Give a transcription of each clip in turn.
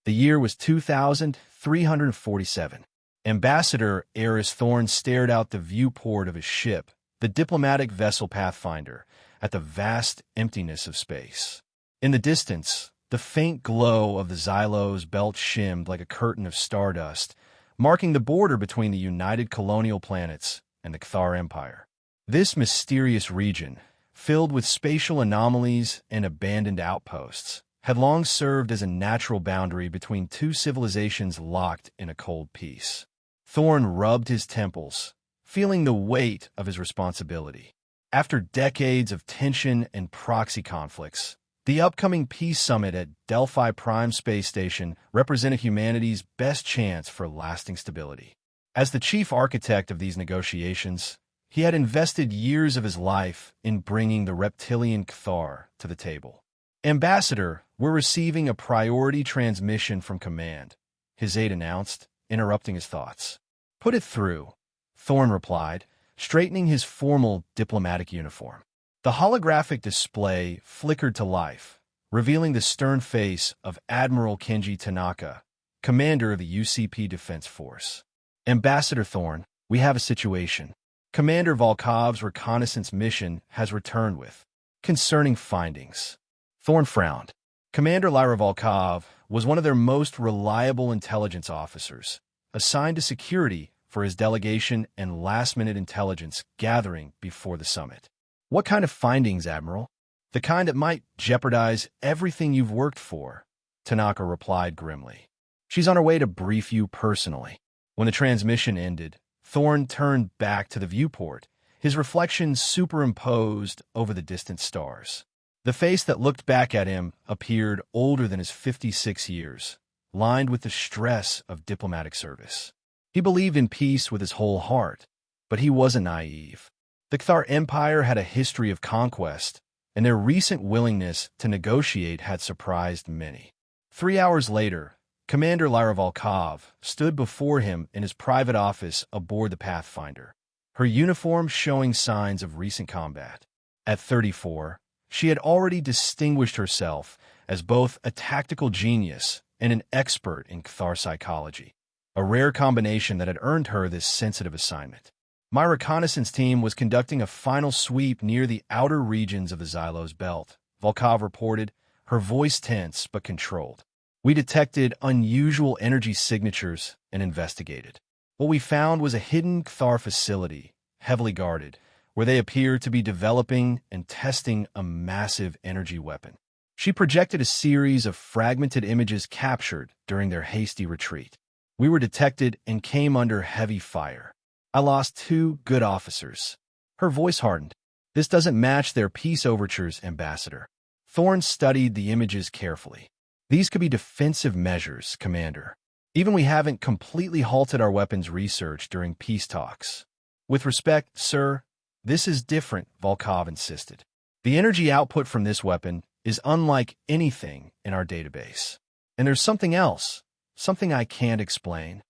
The year was 2347. Ambassador Eris Thorne stared out the viewport of his ship, the diplomatic vessel Pathfinder, at the vast emptiness of space. In the distance, the faint glow of the Xylo's belt shimmed like a curtain of stardust, marking the border between the united colonial planets and the Cthar Empire. This mysterious region, filled with spatial anomalies and abandoned outposts, had long served as a natural boundary between two civilizations locked in a cold peace. Thorne rubbed his temples, feeling the weight of his responsibility. After decades of tension and proxy conflicts, the upcoming peace summit at Delphi Prime Space Station represented humanity's best chance for lasting stability. As the chief architect of these negotiations, he had invested years of his life in bringing the reptilian Cthar to the table. "Ambassador, we're receiving a priority transmission from command," his aide announced, interrupting his thoughts. "Put it through," Thorne replied, straightening his formal diplomatic uniform. The holographic display flickered to life, revealing the stern face of Admiral Kenji Tanaka, commander of the UCP Defense Force. "Ambassador Thorne, we have a situation. Commander Volkov's reconnaissance mission has returned with concerning findings." Thorne frowned. Commander Lyra Volkov was one of their most reliable intelligence officers, assigned to security for his delegation and last-minute intelligence gathering before the summit. "What kind of findings, Admiral?" "The kind that might jeopardize everything you've worked for," Tanaka replied grimly. "She's on her way to brief you personally." When the transmission ended, Thorne turned back to the viewport, his reflection superimposed over the distant stars. The face that looked back at him appeared older than his 56 years, lined with the stress of diplomatic service. He believed in peace with his whole heart, but he wasn't naive. The Cthar Empire had a history of conquest, and their recent willingness to negotiate had surprised many. 3 hours later, Commander Lyra Volkov stood before him in his private office aboard the Pathfinder, her uniform showing signs of recent combat. At 34, she had already distinguished herself as both a tactical genius and an expert in Cthar psychology, a rare combination that had earned her this sensitive assignment. "My reconnaissance team was conducting a final sweep near the outer regions of the Xylo's belt," Volkov reported, her voice tense but controlled. "We detected unusual energy signatures and investigated. What we found was a hidden Cthar facility, heavily guarded, where they appeared to be developing and testing a massive energy weapon." She projected a series of fragmented images captured during their hasty retreat. "We were detected and came under heavy fire. I lost 2 good officers." Her voice hardened. "This doesn't match their peace overtures, Ambassador." Thorne studied the images carefully. "These could be defensive measures, Commander. Even we haven't completely halted our weapons research during peace talks." "With respect, sir, this is different," Volkov insisted. "The energy output from this weapon is unlike anything in our database. And there's something else, something I can't explain."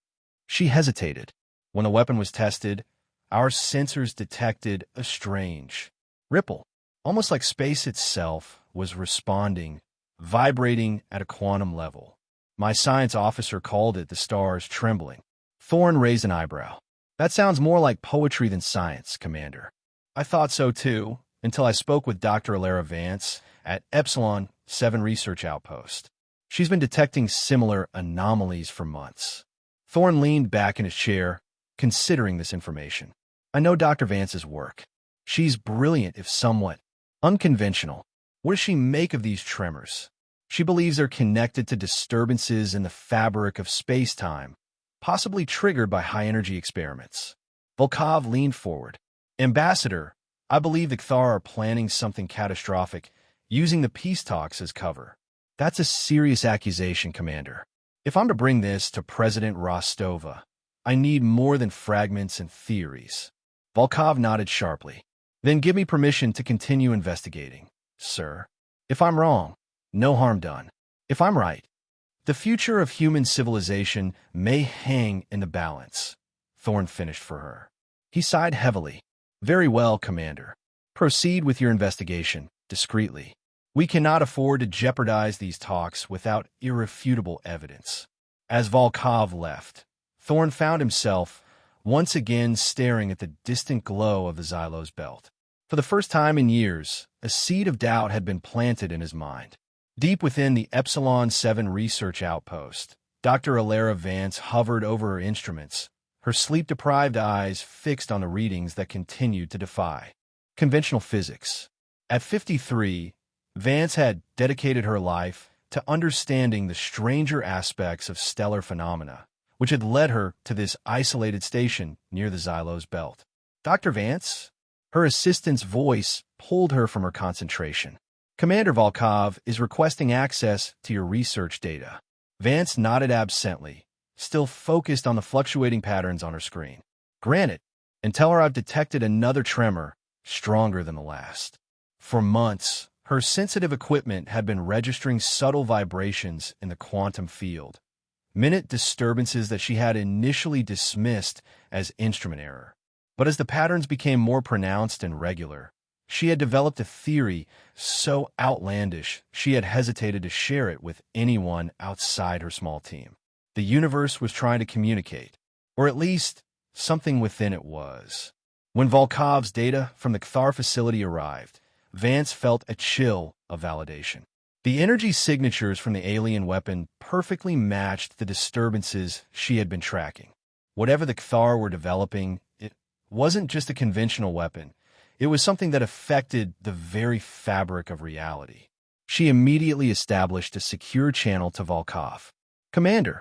She hesitated. "When the weapon was tested, our sensors detected a strange ripple, almost like space itself was responding, vibrating at a quantum level. My science officer called it the stars trembling." Thorne raised an eyebrow. "That sounds more like poetry than science, Commander." "I thought so too, until I spoke with Dr. Alara Vance at Epsilon 7 Research Outpost. She's been detecting similar anomalies for months." Thorne leaned back in his chair, considering this information. "I know Dr. Vance's work. She's brilliant if somewhat unconventional. What does she make of these tremors?" "She believes they're connected to disturbances in the fabric of space-time, possibly triggered by high-energy experiments." Volkov leaned forward. "Ambassador, I believe the Cthar are planning something catastrophic, using the peace talks as cover." "That's a serious accusation, Commander. If I'm to bring this to President Rostova, I need more than fragments and theories." Volkov nodded sharply. "Then give me permission to continue investigating, sir. If I'm wrong, no harm done. If I'm right, the future of human civilization may hang in the balance," Thorne finished for her. He sighed heavily. "Very well, Commander. Proceed with your investigation, discreetly. We cannot afford to jeopardize these talks without irrefutable evidence. As Volkov left, Thorne found himself once again staring at the distant glow of the Xylos belt. For the first time in years, a seed of doubt had been planted in his mind. Deep within the Epsilon 7 research outpost, Dr. Alara Vance hovered over her instruments, her sleep-deprived eyes fixed on the readings that continued to defy conventional physics. At 53, Vance had dedicated her life to understanding the stranger aspects of stellar phenomena, which had led her to this isolated station near the Xylos belt. Dr. Vance? Her assistant's voice pulled her from her concentration. Commander Volkov is requesting access to your research data. Vance nodded absently, still focused on the fluctuating patterns on her screen. Granted, and tell her I've detected another tremor, stronger than the last. For months, her sensitive equipment had been registering subtle vibrations in the quantum field, minute disturbances that she had initially dismissed as instrument error. But as the patterns became more pronounced and regular, she had developed a theory so outlandish she had hesitated to share it with anyone outside her small team. The universe was trying to communicate, or at least something within it was. When Volkov's data from the Kthar facility arrived, Vance felt a chill of validation. The energy signatures from the alien weapon perfectly matched the disturbances she had been tracking. Whatever the Kthar were developing, it wasn't just a conventional weapon. It was something that affected the very fabric of reality. She immediately established a secure channel to Volkov. Commander,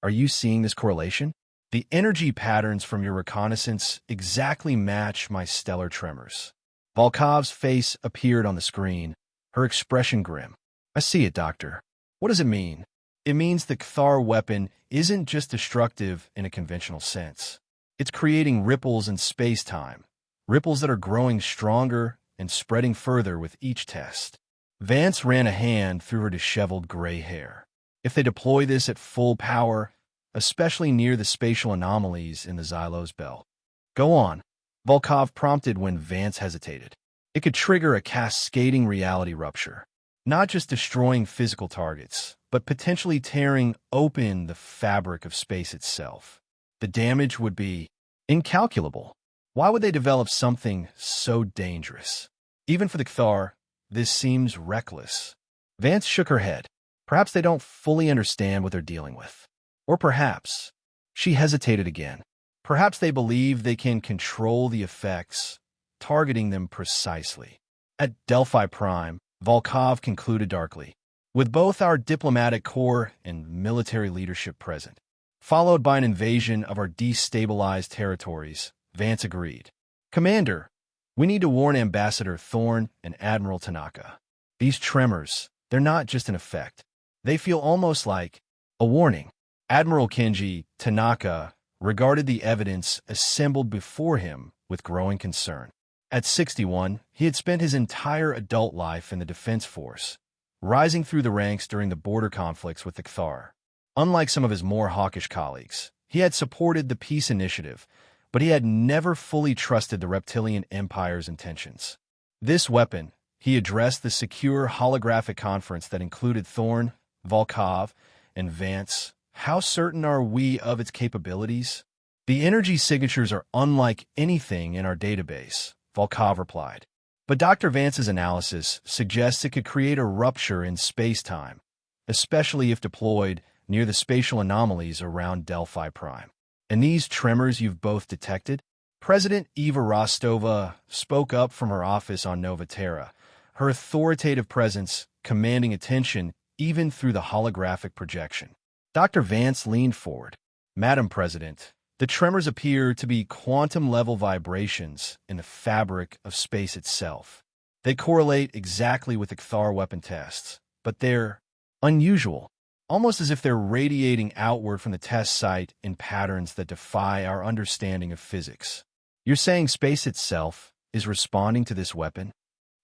are you seeing this correlation? The energy patterns from your reconnaissance exactly match my stellar tremors. Volkov's face appeared on the screen, her expression grim. I see it, Doctor. What does it mean? It means the Kthar weapon isn't just destructive in a conventional sense. It's creating ripples in space-time, ripples that are growing stronger and spreading further with each test. Vance ran a hand through her disheveled gray hair. If they deploy this at full power, especially near the spatial anomalies in the Xylos belt. Go on, Volkov prompted when Vance hesitated. It could trigger a cascading reality rupture, not just destroying physical targets, but potentially tearing open the fabric of space itself. The damage would be incalculable. Why would they develop something so dangerous? Even for the Kthar, this seems reckless. Vance shook her head. Perhaps they don't fully understand what they're dealing with. Or perhaps, she hesitated again. Perhaps they believe they can control the effects, targeting them precisely. At Delphi Prime, Volkov concluded darkly, with both our diplomatic corps and military leadership present, followed by an invasion of our destabilized territories, Vance agreed. Commander, we need to warn Ambassador Thorne and Admiral Tanaka. These tremors, they're not just an effect. They feel almost like a warning. Admiral Kenji Tanaka regarded the evidence assembled before him with growing concern. At 61, he had spent his entire adult life in the Defense Force, rising through the ranks during the border conflicts with the Kthar. Unlike some of his more hawkish colleagues, he had supported the peace initiative, but he had never fully trusted the Reptilian Empire's intentions. This weapon, he addressed the secure holographic conference that included Thorne, Volkov, and Vance. How certain are we of its capabilities? The energy signatures are unlike anything in our database, Volkov replied. But Dr. Vance's analysis suggests it could create a rupture in space-time, especially if deployed near the spatial anomalies around Delphi Prime. And these tremors you've both detected? President Eva Rostova spoke up from her office on Nova Terra, her authoritative presence commanding attention even through the holographic projection. Dr. Vance leaned forward. Madam President, the tremors appear to be quantum-level vibrations in the fabric of space itself. They correlate exactly with the Kthar weapon tests, but they're unusual, almost as if they're radiating outward from the test site in patterns that defy our understanding of physics. You're saying space itself is responding to this weapon?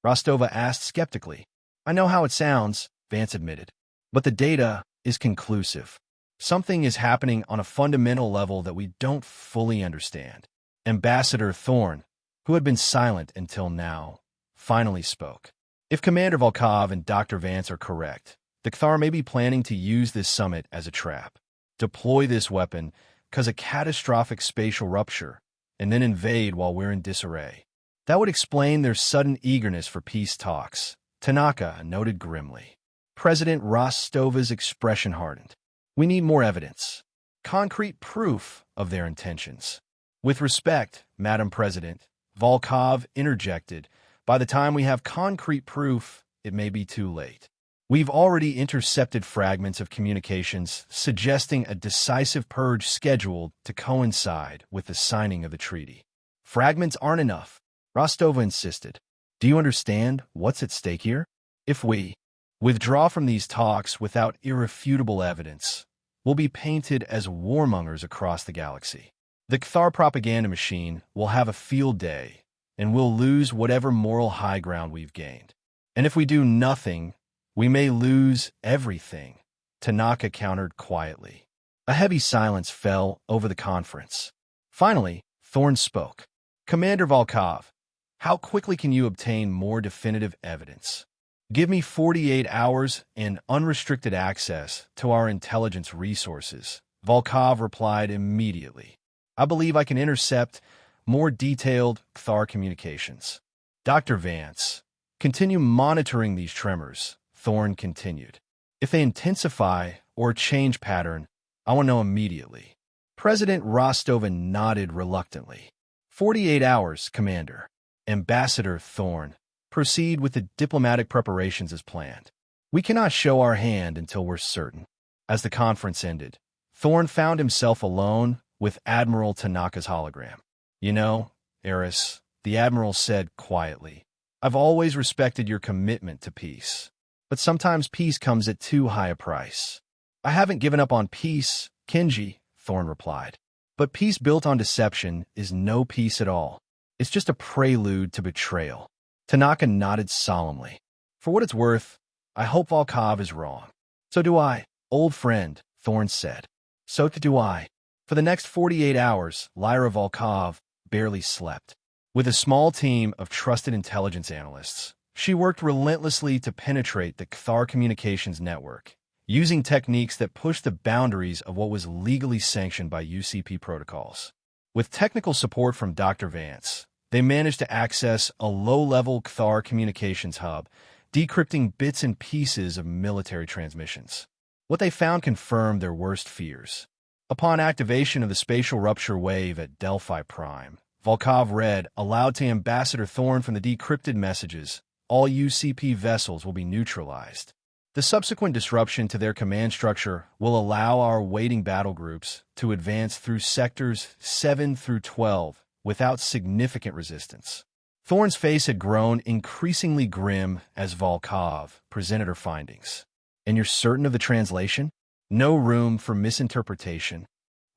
Rostova asked skeptically. I know how it sounds, Vance admitted, but the data is conclusive. Something is happening on a fundamental level that we don't fully understand. Ambassador Thorne, who had been silent until now, finally spoke. If Commander Volkov and Dr. Vance are correct, the Kthar may be planning to use this summit as a trap. Deploy this weapon, cause a catastrophic spatial rupture, and then invade while we're in disarray. That would explain their sudden eagerness for peace talks, Tanaka noted grimly. President Rostova's expression hardened. We need more evidence. Concrete proof of their intentions. With respect, Madam President, Volkov interjected, by the time we have concrete proof, it may be too late. We've already intercepted fragments of communications suggesting a decisive purge scheduled to coincide with the signing of the treaty. Fragments aren't enough, Rostova insisted. Do you understand what's at stake here? If we withdraw from these talks without irrefutable evidence, we'll be painted as warmongers across the galaxy. The Kthar propaganda machine will have a field day, and we'll lose whatever moral high ground we've gained. And if we do nothing, we may lose everything, Tanaka countered quietly. A heavy silence fell over the conference. Finally, Thorne spoke. Commander Volkov, how quickly can you obtain more definitive evidence? Give me 48 hours and unrestricted access to our intelligence resources, Volkov replied immediately. I believe I can intercept more detailed Kthar communications. Dr. Vance, continue monitoring these tremors, Thorne continued. If they intensify or change pattern, I will know immediately. President Rostova nodded reluctantly. 48 hours, Commander. Ambassador Thorne, proceed with the diplomatic preparations as planned. We cannot show our hand until we're certain. As the conference ended, Thorne found himself alone with Admiral Tanaka's hologram. You know, Eris, the Admiral said quietly, I've always respected your commitment to peace. But sometimes peace comes at too high a price. I haven't given up on peace, Kenji, Thorne replied. But peace built on deception is no peace at all. It's just a prelude to betrayal. Tanaka nodded solemnly. For what it's worth, I hope Volkov is wrong. So do I, old friend, Thorne said. So do I. For the next 48 hours, Lyra Volkov barely slept. With a small team of trusted intelligence analysts, she worked relentlessly to penetrate the Kthar communications network, using techniques that pushed the boundaries of what was legally sanctioned by UCP protocols. With technical support from Dr. Vance, they managed to access a low-level Kthar communications hub, decrypting bits and pieces of military transmissions. What they found confirmed their worst fears. Upon activation of the spatial rupture wave at Delphi Prime, Volkov read aloud to Ambassador Thorne from the decrypted messages, all UCP vessels will be neutralized. The subsequent disruption to their command structure will allow our waiting battle groups to advance through sectors 7 through 12 without significant resistance. Thorne's face had grown increasingly grim as Volkov presented her findings. And you're certain of the translation? No room for misinterpretation.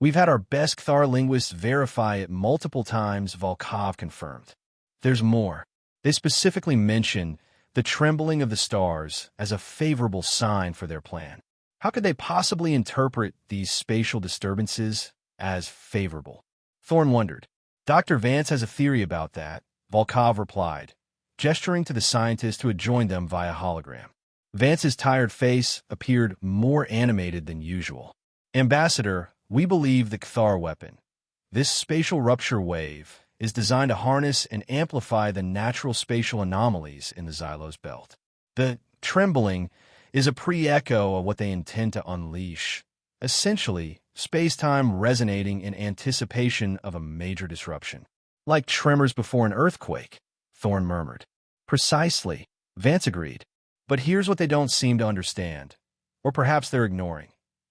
We've had our best Kthar linguists verify it multiple times, Volkov confirmed. There's more. They specifically mention the trembling of the stars as a favorable sign for their plan. How could they possibly interpret these spatial disturbances as favorable? Thorne wondered. Dr. Vance has a theory about that, Volkov replied, gesturing to the scientist who had joined them via hologram. Vance's tired face appeared more animated than usual. Ambassador, we believe the Kthar weapon, this spatial rupture wave, is designed to harness and amplify the natural spatial anomalies in the Xylos belt. The trembling is a pre-echo of what they intend to unleash, essentially space-time resonating in anticipation of a major disruption. Like tremors before an earthquake, Thorne murmured. Precisely, Vance agreed. But here's what they don't seem to understand, or perhaps they're ignoring.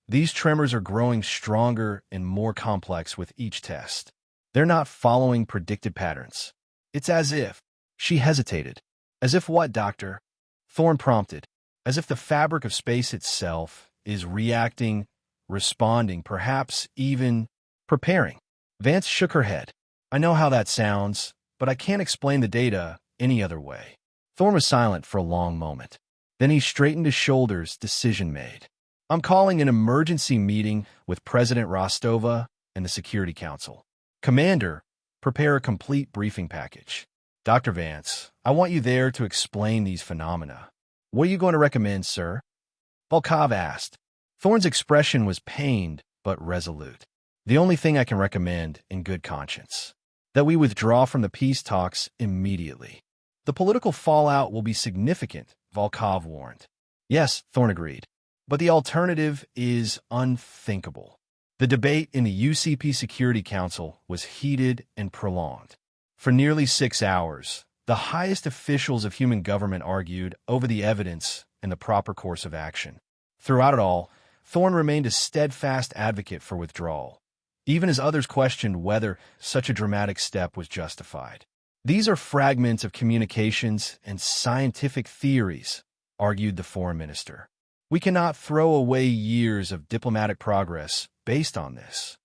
These tremors are growing stronger and more complex with each test. They're not following predicted patterns. It's as if... She hesitated. As if what, Doctor? Thorne prompted. As if the fabric of space itself is reacting, responding, perhaps even preparing. Vance shook her head. I know how that sounds, but I can't explain the data any other way. Thorne was silent for a long moment. Then he straightened his shoulders, decision made. I'm calling an emergency meeting with President Rostova and the Security Council. Commander, prepare a complete briefing package. Dr. Vance, I want you there to explain these phenomena. What are you going to recommend, sir? Volkov asked. Thorne's expression was pained but resolute. The only thing I can recommend, in good conscience, that we withdraw from the peace talks immediately. The political fallout will be significant, Volkov warned. Yes, Thorne agreed. But the alternative is unthinkable. The debate in the UCP Security Council was heated and prolonged. For nearly 6 hours, the highest officials of human government argued over the evidence and the proper course of action. Throughout it all, Thorne remained a steadfast advocate for withdrawal, even as others questioned whether such a dramatic step was justified. These are fragments of communications and scientific theories, argued the foreign minister. We cannot throw away years of diplomatic progress based on this.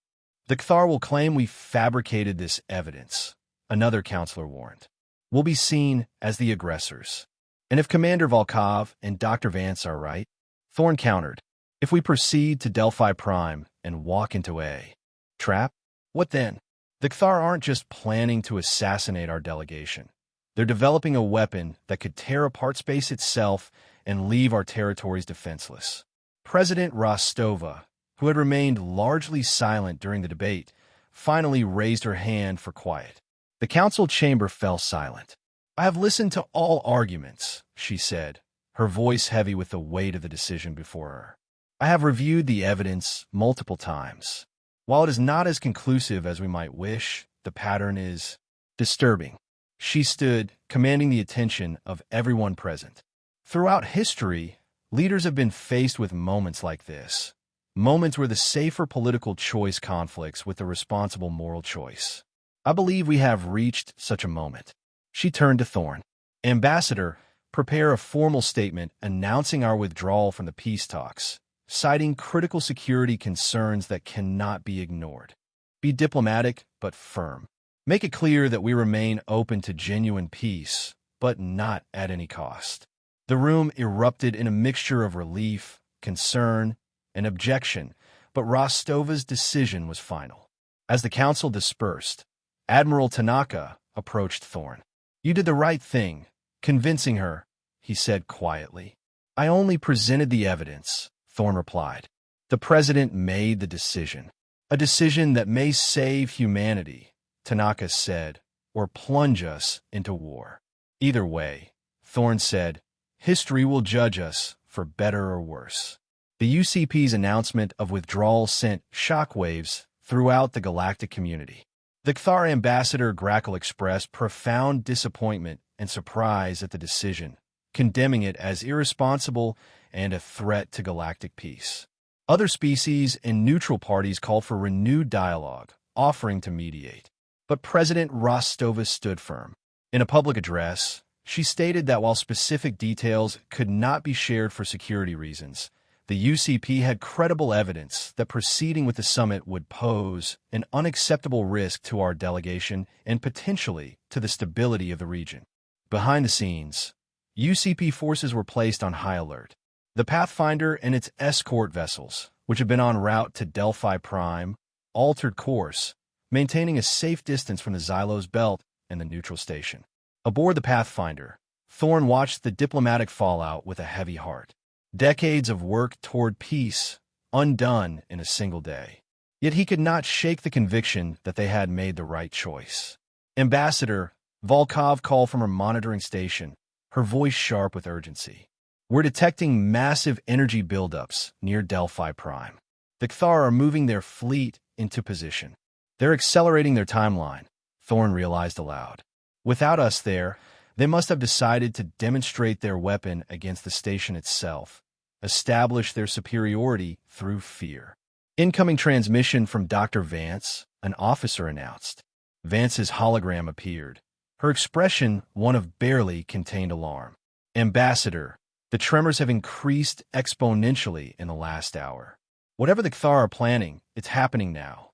The Cathar will claim we fabricated this evidence, another counselor warned. We'll be seen as the aggressors. And if Commander Volkov and Dr. Vance are right, Thorne countered, if we proceed to Delphi Prime and walk into a trap, what then? The Cathar aren't just planning to assassinate our delegation. They're developing a weapon that could tear apart space itself and leave our territories defenseless. President Rostova, who had remained largely silent during the debate, finally raised her hand for quiet. The council chamber fell silent. I have listened to all arguments, she said, her voice heavy with the weight of the decision before her. I have reviewed the evidence multiple times. While it is not as conclusive as we might wish, the pattern is disturbing. She stood, commanding the attention of everyone present. Throughout history, leaders have been faced with moments like this, moments where the safer political choice conflicts with the responsible moral choice. I believe we have reached such a moment. She turned to Thorne. Ambassador, prepare a formal statement announcing our withdrawal from the peace talks, citing critical security concerns that cannot be ignored. Be diplomatic but firm. Make it clear that we remain open to genuine peace, but not at any cost. The room erupted in a mixture of relief, concern, and objection, but Rostova's decision was final. As the council dispersed, Admiral Tanaka approached Thorne. You did the right thing, convincing her, he said quietly. I only presented the evidence, Thorne replied. The president made the decision. A decision that may save humanity, Tanaka said, or plunge us into war. Either way, Thorne said, history will judge us for better or worse. The UCP's announcement of withdrawal sent shockwaves throughout the galactic community. The Cathar ambassador Grackle expressed profound disappointment and surprise at the decision, condemning it as irresponsible and a threat to galactic peace. Other species and neutral parties called for renewed dialogue, offering to mediate. But President Rostova stood firm. In a public address, she stated that while specific details could not be shared for security reasons, the UCP had credible evidence that proceeding with the summit would pose an unacceptable risk to our delegation and potentially to the stability of the region. Behind the scenes, UCP forces were placed on high alert. The Pathfinder and its escort vessels, which had been en route to Delphi Prime, altered course, maintaining a safe distance from the Xylos Belt and the neutral station. Aboard the Pathfinder, Thorne watched the diplomatic fallout with a heavy heart. Decades of work toward peace, undone in a single day. Yet he could not shake the conviction that they had made the right choice. Ambassador, Volkov called from her monitoring station, her voice sharp with urgency. We're detecting massive energy buildups near Delphi Prime. The Cathar are moving their fleet into position. They're accelerating their timeline, Thorne realized aloud. Without us there, they must have decided to demonstrate their weapon against the station itself, establish their superiority through fear. Incoming transmission from Dr. Vance, an officer announced. Vance's hologram appeared, her expression one of barely contained alarm. Ambassador, the tremors have increased exponentially in the last hour. Whatever the Cathar are planning, it's happening now.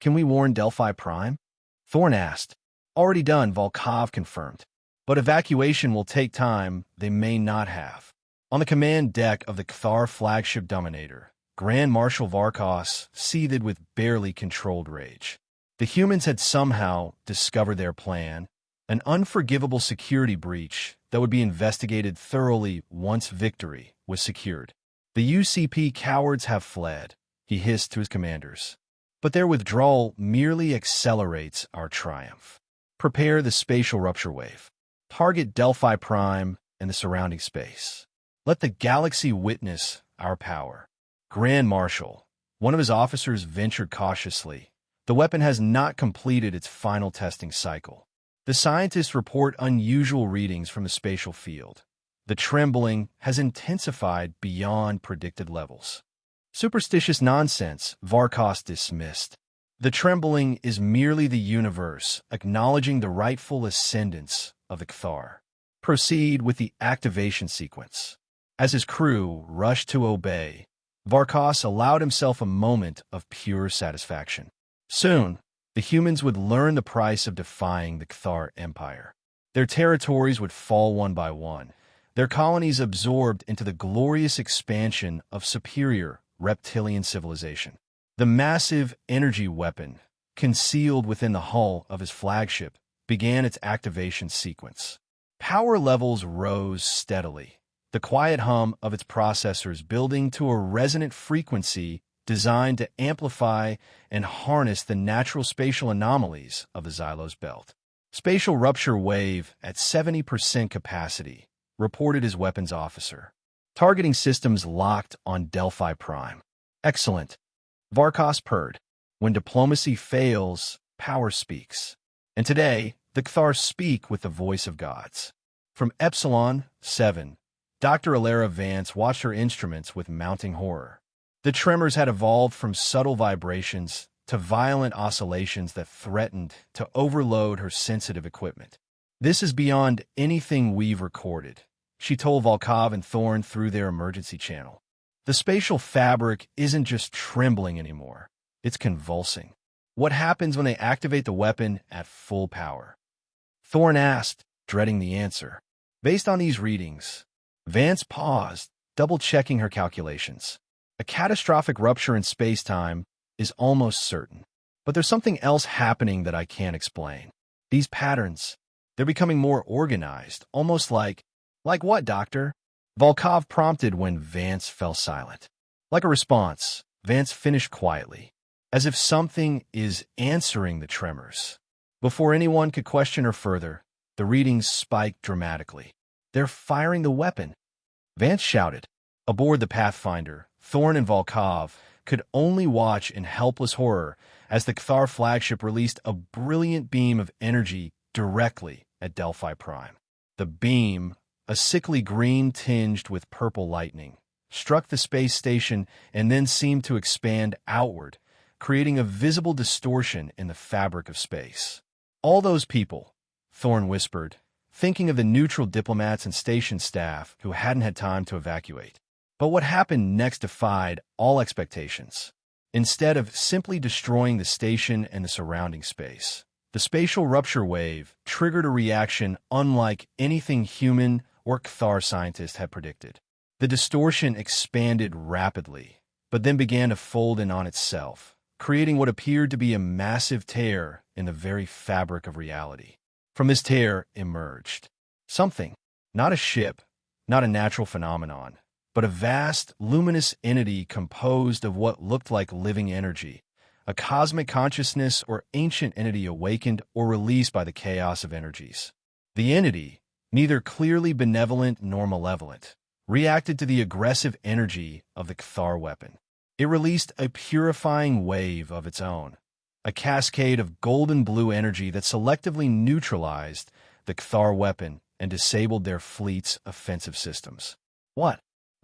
Can we warn Delphi Prime? Thorne asked. Already done, Volkov confirmed. But evacuation will take time they may not have. On the command deck of the Cathar flagship Dominator, Grand Marshal Varkos seethed with barely controlled rage. The humans had somehow discovered their plan, an unforgivable security breach that would be investigated thoroughly once victory was secured. The UCP cowards have fled, he hissed to his commanders. But their withdrawal merely accelerates our triumph. Prepare the spatial rupture wave. Target Delphi Prime and the surrounding space. Let the galaxy witness our power. Grand Marshal, one of his officers ventured cautiously. The weapon has not completed its final testing cycle. The scientists report unusual readings from the spatial field. The trembling has intensified beyond predicted levels. Superstitious nonsense, Varkos dismissed. The trembling is merely the universe acknowledging the rightful ascendance of the Cthar. Proceed with the activation sequence. As his crew rushed to obey, Varkos allowed himself a moment of pure satisfaction. Soon, the humans would learn the price of defying the Cthar Empire. Their territories would fall one by one, their colonies absorbed into the glorious expansion of superior reptilian civilization. The massive energy weapon, concealed within the hull of his flagship, began its activation sequence. Power levels rose steadily, the quiet hum of its processors building to a resonant frequency designed to amplify and harness the natural spatial anomalies of the Xylos belt. Spatial rupture wave at 70% capacity, reported his weapons officer. Targeting systems locked on Delphi Prime. Excellent. Varkos purred. When diplomacy fails, power speaks. And today, the Cthar speak with the voice of gods. From Epsilon 7, Dr. Alara Vance watched her instruments with mounting horror. The tremors had evolved from subtle vibrations to violent oscillations that threatened to overload her sensitive equipment. This is beyond anything we've recorded, she told Volkov and Thorn through their emergency channel. The spatial fabric isn't just trembling anymore, it's convulsing. What happens when they activate the weapon at full power? Thorn asked, dreading the answer. Based on these readings, Vance paused, double-checking her calculations. A catastrophic rupture in space-time is almost certain. But there's something else happening that I can't explain. These patterns, they're becoming more organized, almost like what, Doctor? Volkov prompted when Vance fell silent. Like a response, Vance finished quietly, as if something is answering the tremors. Before anyone could question her further, the readings spiked dramatically. They're firing the weapon, Vance shouted. Aboard the Pathfinder, Thorn and Volkov could only watch in helpless horror as the Cthar flagship released a brilliant beam of energy directly at Delphi Prime. The beam, a sickly green tinged with purple lightning, struck the space station and then seemed to expand outward, creating a visible distortion in the fabric of space. All those people, Thorn whispered, thinking of the neutral diplomats and station staff who hadn't had time to evacuate. But what happened next defied all expectations. Instead of simply destroying the station and the surrounding space, the spatial rupture wave triggered a reaction unlike anything human or Cthar scientists had predicted. The distortion expanded rapidly, but then began to fold in on itself, creating what appeared to be a massive tear in the very fabric of reality. From this tear emerged something, not a ship, not a natural phenomenon, but a vast, luminous entity composed of what looked like living energy, a cosmic consciousness or ancient entity awakened or released by the chaos of energies. The entity, neither clearly benevolent nor malevolent, reacted to the aggressive energy of the Cthar weapon. It released a purifying wave of its own, a cascade of golden blue energy that selectively neutralized the Cthar weapon and disabled their fleet's offensive systems. What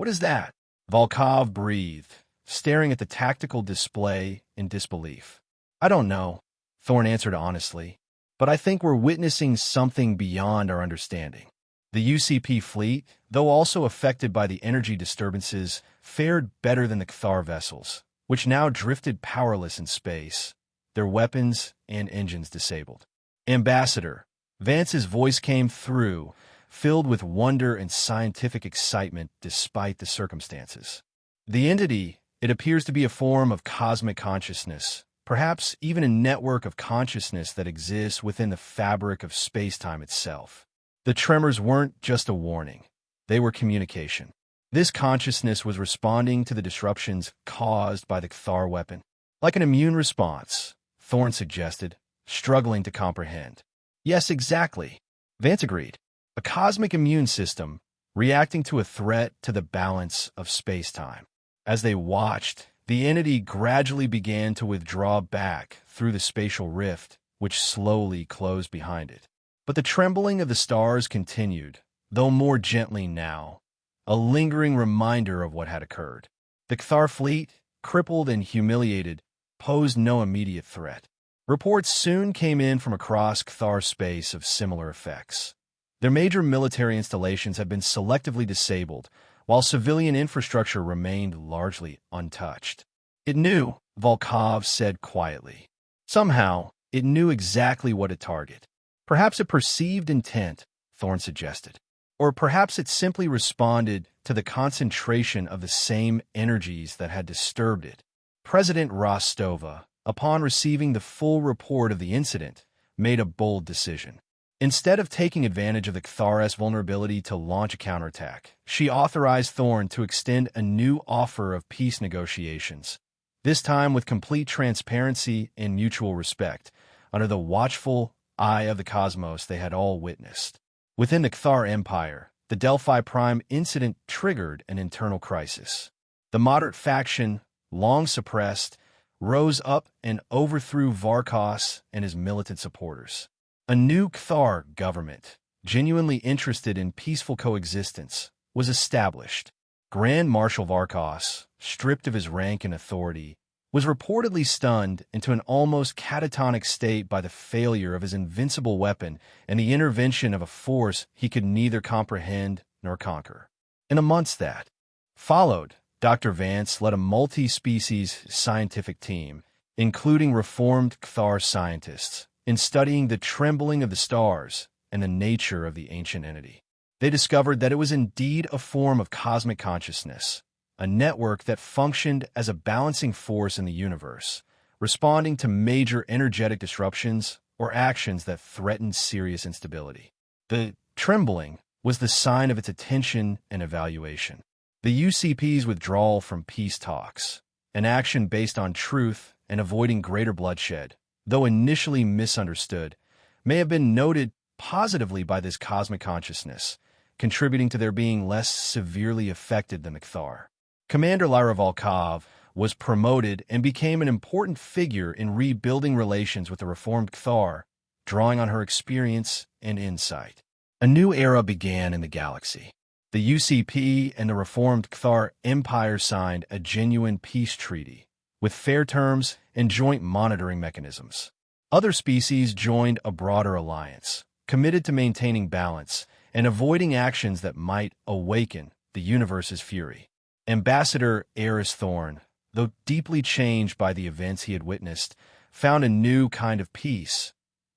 is that? Volkov breathed, staring at the tactical display in disbelief. I don't know, Thorn answered honestly, but I think we're witnessing something beyond our understanding. The UCP fleet, though also affected by the energy disturbances, fared better than the Cthar vessels, which now drifted powerless in space, their weapons and engines disabled. Ambassador, Vance's voice came through, filled with wonder and scientific excitement despite the circumstances. The entity, it appears to be a form of cosmic consciousness, perhaps even a network of consciousness that exists within the fabric of space-time itself. The tremors weren't just a warning. They were communication. This consciousness was responding to the disruptions caused by the Cthar weapon. Like an immune response, Thorne suggested, struggling to comprehend. Yes, exactly. Vance agreed. A cosmic immune system reacting to a threat to the balance of space-time. As they watched, the entity gradually began to withdraw back through the spatial rift, which slowly closed behind it. But the trembling of the stars continued, though more gently now, a lingering reminder of what had occurred. The Cthar fleet, crippled and humiliated, posed no immediate threat. Reports soon came in from across Cthar space of similar effects. Their major military installations had been selectively disabled, while civilian infrastructure remained largely untouched. It knew, Volkov said quietly. Somehow, it knew exactly what to target. Perhaps it perceived intent, Thorne suggested. Or perhaps it simply responded to the concentration of the same energies that had disturbed it. President Rostova, upon receiving the full report of the incident, made a bold decision. Instead of taking advantage of the Cthar's vulnerability to launch a counterattack, she authorized Thorne to extend a new offer of peace negotiations, this time with complete transparency and mutual respect, under the watchful eye of the cosmos they had all witnessed. Within the Cthar Empire, the Delphi Prime incident triggered an internal crisis. The moderate faction, long suppressed, rose up and overthrew Varkos and his militant supporters. A new Cthar government, genuinely interested in peaceful coexistence, was established. Grand Marshal Varkos, stripped of his rank and authority, was reportedly stunned into an almost catatonic state by the failure of his invincible weapon and the intervention of a force he could neither comprehend nor conquer. In the months that followed, Dr. Vance led a multi-species scientific team, including reformed Cthar scientists, in studying the trembling of the stars and the nature of the ancient entity. They discovered that it was indeed a form of cosmic consciousness, a network that functioned as a balancing force in the universe, responding to major energetic disruptions or actions that threatened serious instability. The trembling was the sign of its attention and evaluation. The UCP's withdrawal from peace talks, an action based on truth and avoiding greater bloodshed, though initially misunderstood, may have been noted positively by this cosmic consciousness, contributing to their being less severely affected than the Cthar. Commander Lyra Volkov was promoted and became an important figure in rebuilding relations with the reformed Cthar, drawing on her experience and insight. A new era began in the galaxy. The UCP and the reformed Cthar Empire signed a genuine peace treaty, with fair terms and joint monitoring mechanisms. Other species joined a broader alliance, committed to maintaining balance and avoiding actions that might awaken the universe's fury. Ambassador Eris Thorne, though deeply changed by the events he had witnessed, found a new kind of peace,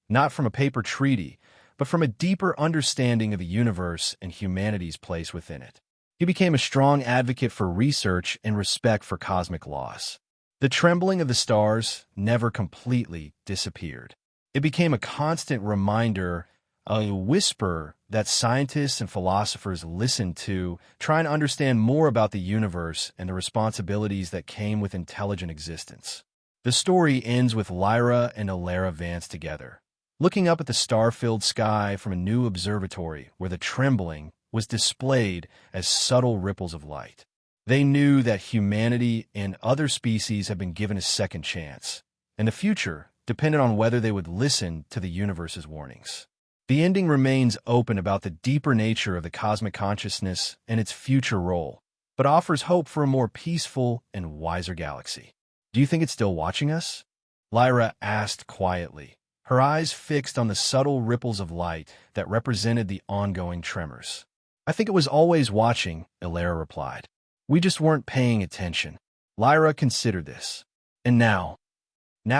not from a paper treaty, but from a deeper understanding of the universe and humanity's place within it. He became a strong advocate for research and respect for cosmic laws. The trembling of the stars never completely disappeared. It became a constant reminder, a whisper that scientists and philosophers listened to, trying to understand more about the universe and the responsibilities that came with intelligent existence. The story ends with Lyra and Alara Vance together, looking up at the star-filled sky from a new observatory where the trembling was displayed as subtle ripples of light. They knew that humanity and other species had been given a second chance, and the future depended on whether they would listen to the universe's warnings. The ending remains open about the deeper nature of the cosmic consciousness and its future role, but offers hope for a more peaceful and wiser galaxy. Do you think it's still watching us? Lyra asked quietly, her eyes fixed on the subtle ripples of light that represented the ongoing tremors. I think it was always watching, Alara replied. We just weren't paying attention. Lyra considered this. And now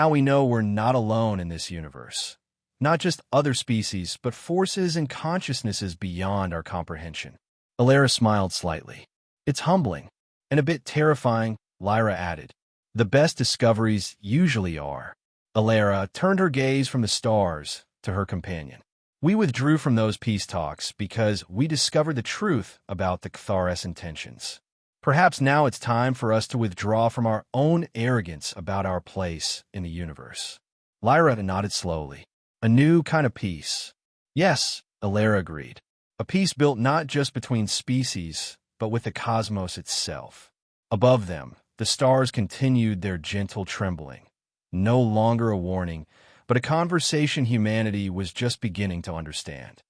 we know we're not alone in this universe. Not just other species, but forces and consciousnesses beyond our comprehension. Alara smiled slightly. It's humbling, and a bit terrifying, Lyra added. The best discoveries usually are. Alara turned her gaze from the stars to her companion. We withdrew from those peace talks because we discovered the truth about the Ktharis intentions. Perhaps now it's time for us to withdraw from our own arrogance about our place in the universe. Lyra nodded slowly. A new kind of peace. Yes, Alara agreed. A peace built not just between species, but with the cosmos itself. Above them, the stars continued their gentle trembling. No longer a warning, but a conversation humanity was just beginning to understand.